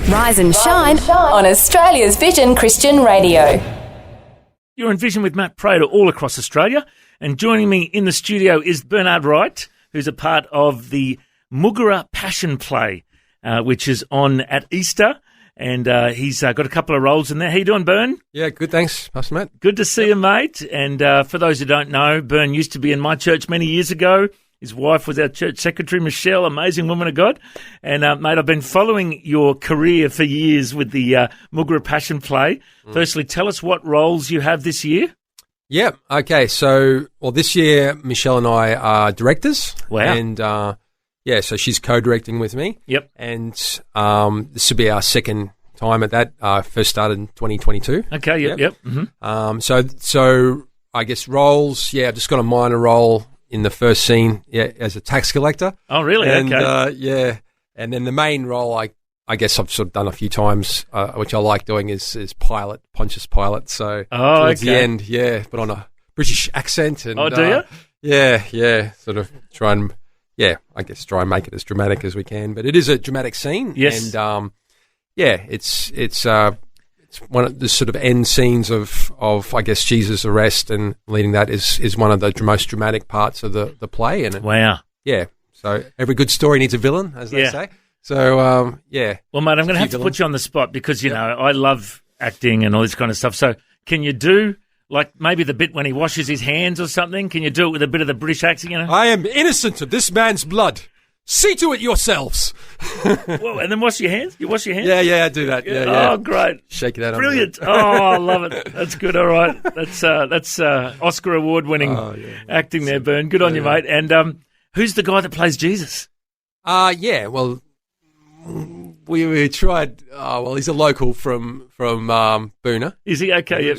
Rise and shine on Australia's Vision Christian Radio. You're in Vision with Matt Prater all across Australia, and joining me in the studio is Bernard Wright, who's a part of the Moogerah Passion play, which is on at Easter, and he's got a couple of roles in there. How you doing, Bern? Yeah, good, thanks, Pastor Matt. Good to see you, mate. And for those who don't know, Bern used to be in my church many years ago. His wife was our church secretary, Michelle, amazing woman of God. And, mate, I've been following your career for years with the Moogerah Passion play. Firstly, tell us what roles you have this year. Yeah, okay. So, this year, Michelle and I are directors. Wow. And, so she's co-directing with me. Yep. And this will be our second time at that. First started in 2022. Okay, yep. Mm-hmm. So I guess roles, I've just got a minor role in the first scene, as a tax collector. Oh, really? And, okay. And then the main role, I guess I've sort of done a few times, which I like doing is Pilate, Pontius Pilate. So towards the end, but on a British accent. And, do you? Yeah, sort of try and make it as dramatic as we can. But it is a dramatic scene. Yes. And, it's one of the sort of end scenes of I guess Jesus' arrest, and leading that is one of the most dramatic parts of the play. And wow, so every good story needs a villain, as they say. So Well, mate, I'm going to have to put you on the spot because you know I love acting and all this kind of stuff. So can you do like maybe the bit when he washes his hands or something? Can you do it with a bit of the British accent? You know, I am innocent of this man's blood. See to it yourselves. Well, and then wash your hands? You wash your hands? Yeah, I do that. Yeah. Oh, great. Shake it out. Brilliant. Oh, I love it. That's good. All right. That's Oscar award-winning acting there, Bern. Good on you, mate. And who's the guy that plays Jesus? Well, we tried. He's a local from Boona. Is he? Okay, yep.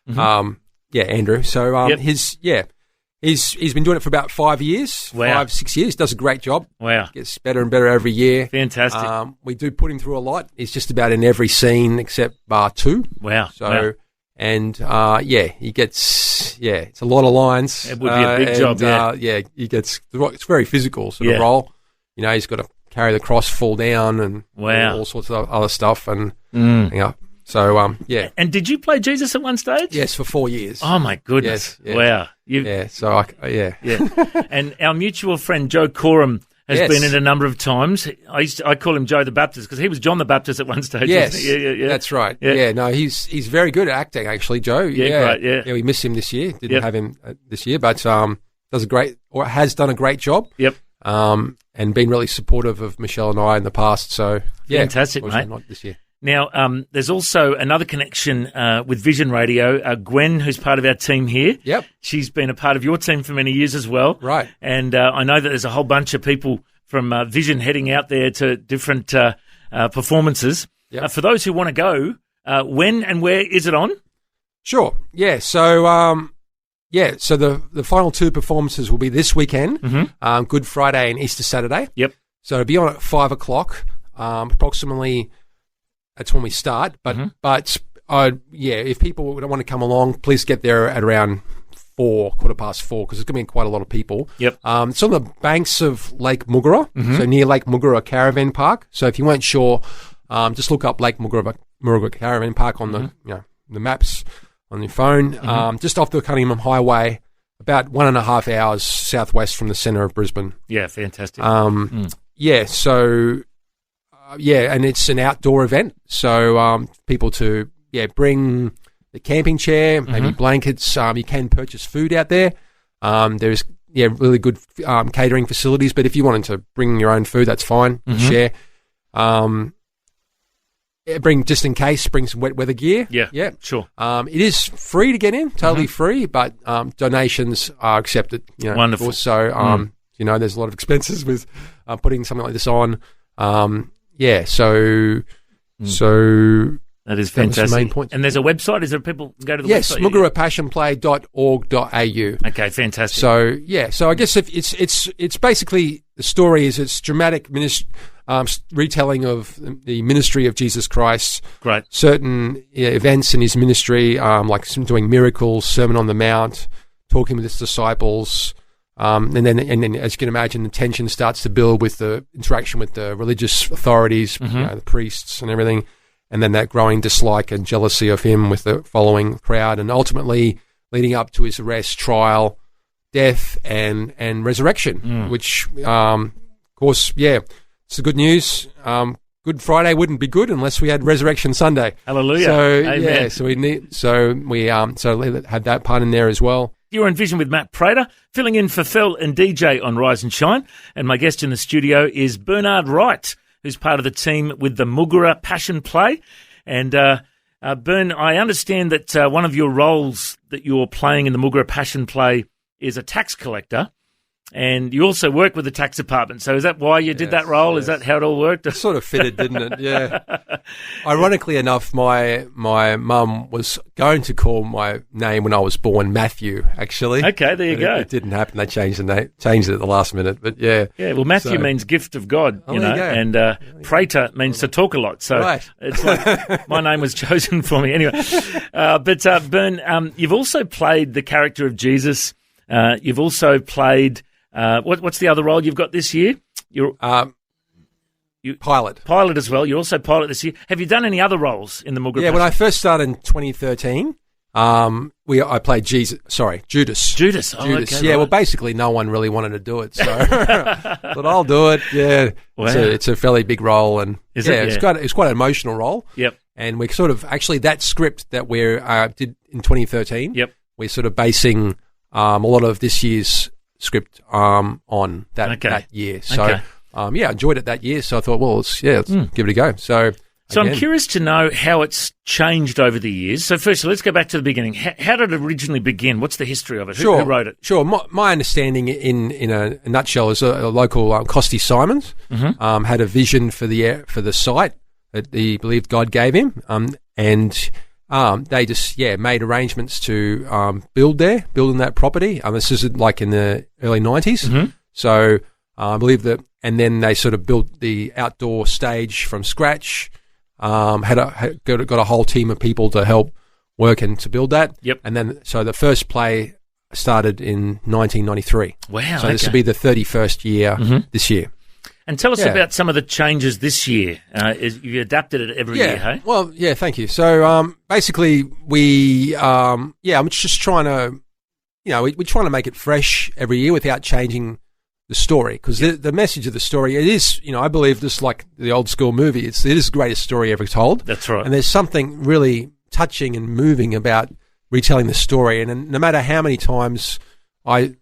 Mm-hmm. Andrew. So He's been doing it for about 5 years, 6 years. Does a great job. Wow. Gets better and better every year. Fantastic. We do put him through a lot. He's just about in every scene except bar 2. Wow. So, and he gets, it's a lot of lines. It would be a big job, he gets, it's very physical sort of role. You know, he's got to carry the cross, fall down, and all sorts of other stuff. And, So, And did you play Jesus at one stage? Yes, for 4 years. Oh, my goodness. Yes. Wow. And our mutual friend Joe Coram has been in a number of times. I call him Joe the Baptist because he was John the Baptist at one stage. Yes, Yeah. That's right. Yeah, no, he's very good at acting, actually, Joe. Great, Yeah, we miss him this year. Didn't have him this year, but has done a great job. Yep. And been really supportive of Michelle and I in the past. So, fantastic, mate. Not this year. Now, there's also another connection with Vision Radio, Gwen, who's part of our team here. Yep. She's been a part of your team for many years as well. Right. And I know that there's a whole bunch of people from Vision heading out there to different performances. Yep. For those who want to go, when and where is it on? Sure. Yeah. So, so the final 2 performances will be this weekend, Good Friday and Easter Saturday. Yep. So it'll be on at 5 o'clock, approximately. That's when we start, but if people don't want to come along, please get there at around 4:15, because there's going to be quite a lot of people. Yep. It's on the banks of Lake Moogerah, so near Lake Moogerah Caravan Park. So if you weren't sure, just look up Lake Moogerah Caravan Park on the maps on your phone. Just off the Cunningham Highway, about 1.5 hours southwest from the centre of Brisbane. Yeah, fantastic. So. And it's an outdoor event, so people to bring the camping chair, maybe blankets. You can purchase food out there. There's really good catering facilities, but if you wanted to bring your own food, that's fine. Share. Bring just in case. Bring some wet weather gear. Yeah, sure. It is free to get in, totally free, but donations are accepted. Wonderful. So there's a lot of expenses with putting something like this on. So that is fantastic. The main point. And there's a website. Is there people can go to the website? Yes, moogerahpassionplay.org.au. Okay, fantastic. So I guess if it's basically the story is it's dramatic retelling of the ministry of Jesus Christ. Great. Certain events in his ministry, like doing miracles, Sermon on the Mount, talking with his disciples. And then, as you can imagine, the tension starts to build with the interaction with the religious authorities, the priests and everything, and then that growing dislike and jealousy of him with the following crowd, and ultimately leading up to his arrest, trial, death, and resurrection. Which, of course, it's the good news. Good Friday wouldn't be good unless we had Resurrection Sunday. Hallelujah! So Amen. we had that part in there as well. You're in Vision with Matt Prater, filling in for Fel and DJ on Rise and Shine. And my guest in the studio is Bernard Wright, who's part of the team with the Moogerah Passion play. And Bern, I understand that one of your roles that you're playing in the Moogerah Passion play is a tax collector. And you also work with the tax department. So is that why you did that role? Yes. Is that how it all worked? It sort of fitted, didn't it? Yeah. Ironically enough, my mum was going to call my name when I was born Matthew, actually. Okay, there you go. It didn't happen. They changed the name, changed it at the last minute. But yeah. Yeah, well, Matthew means gift of God, you know, and Prater means to talk a lot. So it's like my name was chosen for me anyway. But Bern, you've also played the character of Jesus. You've also played... what's the other role you've got this year? You're pilot. Pilot as well. You're also pilot this year. Have you done any other roles in the Moogerah? Yeah, when I first started in 2013, I played Judas. Judas. Oh, Judas. Okay, yeah, right. well, basically, no one really wanted to do it, so but I'll do it. Yeah, wow. It's a fairly big role, and it's quite an emotional role. Yep. And we're sort of actually that script that we did in 2013. Yep. We're sort of basing a lot of this year's script on that year. So I enjoyed it that year. So I thought, well, let's give it a go. So I'm curious to know how it's changed over the years. So first, let's go back to the beginning. How did it originally begin? What's the history of it? Who wrote it? Sure. My understanding in a nutshell is a local Costy Simons had a vision for the site that he believed God gave him, and they just made arrangements to build in that property. This is like in the early 90s. So I believe that, and then they sort of built the outdoor stage from scratch. Got a whole team of people to help work and to build that. Yep. And then so the first play started in 1993. Wow. So this will be the 31st year this year. And tell us about some of the changes this year. You adapted it every year, hey? Well, yeah, thank you. So basically, I'm just trying to, we're trying to make it fresh every year without changing the story, because the message of the story, it is, I believe, just like the old school movie, it is the greatest story ever told. That's right. And there's something really touching and moving about retelling the story, and no matter how many times I,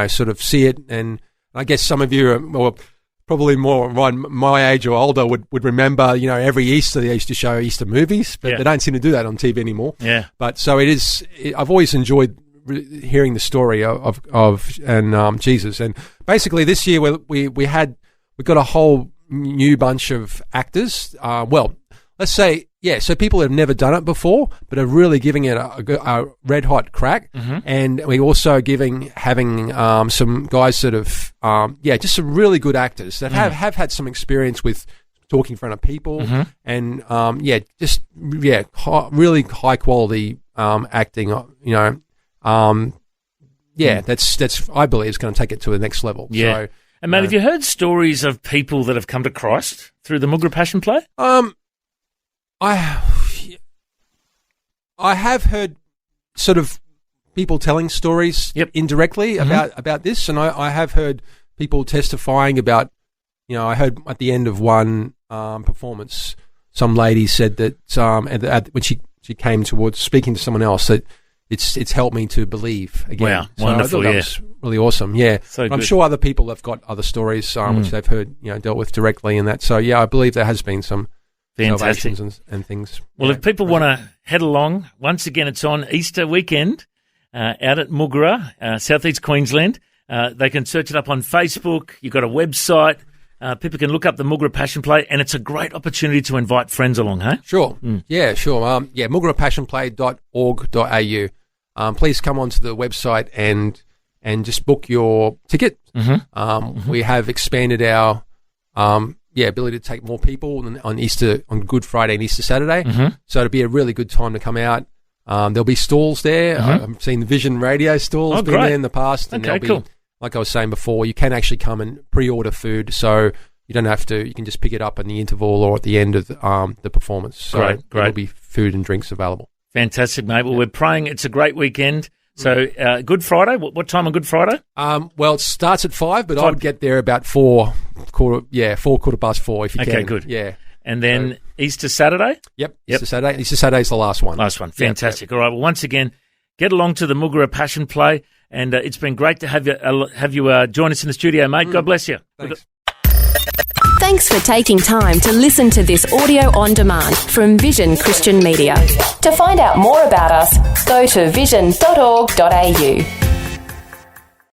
sort of see it, and I guess some of you are probably more my age or older would remember, every Easter they used to show Easter movies, but they don't seem to do that on TV anymore. Yeah. But so I've always enjoyed hearing the story of Jesus, and basically this year we got a whole new bunch of actors. Let's say so people have never done it before, but are really giving it a red hot crack. And we also having some guys that have just some really good actors that have had some experience with talking in front of people, and really high quality acting. That's I believe is going to take it to the next level. Yeah. So, and mate, have you heard stories of people that have come to Christ through the Moogerah Passion play? I have heard sort of people telling stories indirectly about this, and I have heard people testifying about, I heard at the end of one performance, some lady said that when she came towards speaking to someone else, that it's helped me to believe again. Wow, so wonderful, I thought that was really awesome. Yeah, so I'm sure other people have got other stories which they've heard, dealt with directly in that. So yeah, I believe there has been some fantastic and things. Well, if people want to head along, once again, it's on Easter weekend out at Moogerah, southeast Queensland. They can search it up on Facebook. You've got a website. People can look up the Moogerah Passion Play, and it's a great opportunity to invite friends along, hey? Sure. Yeah, sure. moogerahpassionplay.org.au. Please come onto the website and just book your ticket. We have expanded our ability to take more people on Good Friday and Easter Saturday. So it'll be a really good time to come out. There'll be stalls there. I've seen the Vision Radio stalls been there in the past, and there'll be like I was saying before, you can actually come and pre-order food, so you don't have to. You can just pick it up in the interval or at the end of the performance. So Great. there'll be food and drinks available. Fantastic, mate. Well, we're praying it's a great weekend. So Good Friday, what time on Good Friday? Well, it starts at 5, but I 5. would get there about 4:15 if you can. Okay, good. Yeah. And then Easter Saturday? Yep. Easter Saturday. Easter Saturday's the last one. Last one. Fantastic. All right. Well, once again, get along to the Moogerah Passion play, and it's been great to have you join us in the studio, mate. God bless you. Thanks. Thanks for taking time to listen to this audio on demand from Vision Christian Media. To find out more about us, go to vision.org.au.